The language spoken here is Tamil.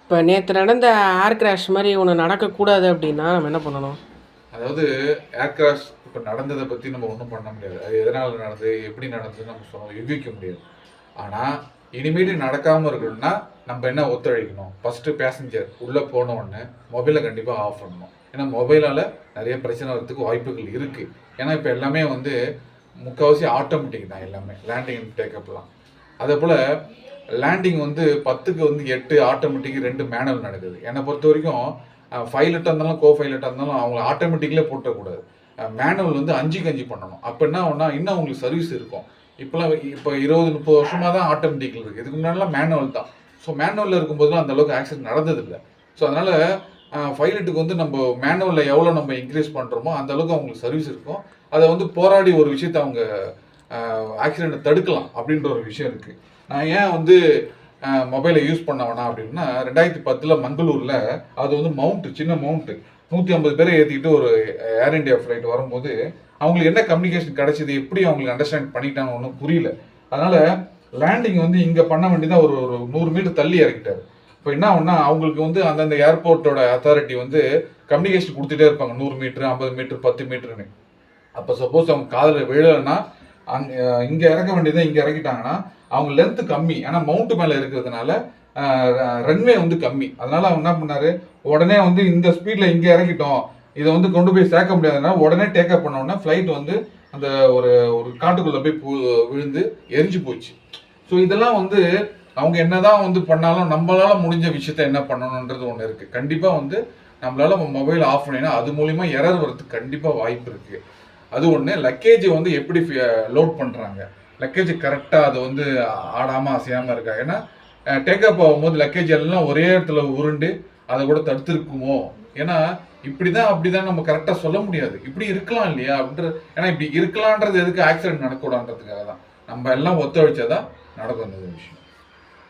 இப்போ நேற்று நடந்த ஏர் கிராஷ் மாதிரி ஒன்று நடக்கக்கூடாது அப்படின்னா நம்ம என்ன பண்ணணும்? அதாவது ஏர் கிராஷ் இப்போ நடந்ததை பற்றி நம்ம ஒன்றும் பண்ண முடியாது. அது எதனால் நடந்தது, எப்படி நடந்ததுன்னு நம்ம யூகிக்க முடியாது. ஆனால் இனிமேட்டு நடக்காமல் இருக்கணும்னா நம்ம என்ன ஒத்துழைக்கணும்? ஃபஸ்ட்டு பேசஞ்சர் உள்ளே போன உடனே மொபைலை கண்டிப்பாக ஆஃப் பண்ணணும். ஏன்னா மொபைலால் நிறைய பிரச்சனை வரதுக்கு வாய்ப்புகள் இருக்குது. ஏன்னா இப்போ எல்லாமே முக்கால்வாசி ஆட்டோமேட்டிக் தான், எல்லாமே லேண்டிங் அண்ட் டேக்கப்லாம். அதே போல் லேண்டிங் 10க்கு 8 ஆட்டோமேட்டிக் 2 மேனுவல் நடக்குது. என்னை பொறுத்த வரைக்கும் பைலட்டாக இருந்தாலும் பைலட்டாக இருந்தாலும் அவங்கள ஆட்டோமேட்டிக்லேயே போட்டக்கூடாது. மேனுவல் 5க்கு 5 பண்ணணும். அப்போ என்ன ஆகும்னா இன்னும் அவங்களுக்கு சர்வீஸ் இருக்கும். இப்போ 20-30 வருஷமாக தான் ஆட்டோமேட்டிக்கில் இருக்குது. இதுக்கு முன்னாடிலாம் மேனுவல் தான். ஸோ மேனுவலில் இருக்கும்போதுலாம் அந்த அளவுக்கு ஆக்சிடென்ட் நடந்ததில்லை. ஸோ அதனால் பைலட்டுக்கு நம்ம மேனுவலில் எவ்வளோ நம்ம இன்க்ரீஸ் பண்ணுறோமோ அந்த அளவுக்கு அவங்களுக்கு சர்வீஸ் இருக்கும். அதை போராடி ஒரு விஷயத்தை அவங்க ஆக்சிடெண்ட்டை தடுக்கலாம் அப்படின்ற ஒரு விஷயம் இருக்குது. நான் ஏன் மொபைலை யூஸ் பண்ண வேணாம் அப்படின்னா 2010 மங்களூரில் அது மவுண்ட்டு, சின்ன மவுண்ட்டு 150 பேரை ஏற்றிக்கிட்டு ஒரு ஏர் இண்டியா ஃப்ளைட் வரும்போது அவங்களுக்கு என்ன கம்யூனிகேஷன் கிடைச்சிது, எப்படி அவங்களுக்கு அண்டர்ஸ்டாண்ட் பண்ணிட்டாங்கன்னு ஒன்றும் புரியல. அதனால் லேண்டிங் இங்கே பண்ண வேண்டியதான் ஒரு 100 மீட்டர் தள்ளி இறக்கிட்டார். இப்போ என்ன ஆகுன்னா அவங்களுக்கு அந்தந்த ஏர்போர்ட்டோட அத்தாரிட்டி கம்யூனிகேஷன் கொடுத்துட்டே இருப்பாங்க, 100 மீட்டர் 50 மீட்டர் 10 மீட்டர்னு. அப்போ சப்போஸ் அவங்க காதில் விழலைன்னா இங்கே இறக்க வேண்டியதை இங்கே இறக்கிட்டாங்கன்னா அவங்க லென்த்து கம்மி. ஏன்னா மவுண்ட் மேலே இருக்கிறதுனால ரன்வே கம்மி. அதனால அவங்க என்ன பண்ணாரு, உடனே இந்த ஸ்பீடில் இங்கே இறக்கிட்டோம், இதை கொண்டு போய் சேர்க்க முடியாதுன்னா உடனே டேக்அப் பண்ண உடனே ஃப்ளைட் அந்த ஒரு காட்டுக்குள்ளே போய் விழுந்து எரிஞ்சு போச்சு. ஸோ இதெல்லாம் அவங்க என்னதான் பண்ணாலும் நம்மளால முடிஞ்ச விஷயத்த என்ன பண்ணணுன்றது ஒன்று இருக்குது. கண்டிப்பாக நம்மளால மொபைல் ஆஃப் பண்ணினா அது மூலிமா எரர் வரதுக்கு கண்டிப்பாக வாய்ப்பு இருக்குது. அது ஒன்று. லக்கேஜை எப்படி லோட் பண்ணுறாங்க, லக்கேஜ் கரெக்டாக அது ஆடாமல் அசையாமல் இருக்கா. ஏன்னா டேக்அப் ஆகும்போது லக்கேஜ் எல்லாம் ஒரே இடத்துல உருண்டு அதை கூட தடுத்துருக்குமோ. ஏன்னா இப்படி தான் அப்படி தான் நம்ம கரெக்டாக சொல்ல முடியாது. இப்படி இருக்கலாம் இல்லையா அப்படின்ற. ஏன்னா இப்படி இருக்கலான்றது எதுக்கு, ஆக்சிடென்ட் நடக்கூடாதுன்றதுக்காக தான். நம்ம எல்லாம் ஒத்துழைச்சாதான் நடக்கும் இந்த விஷயம்.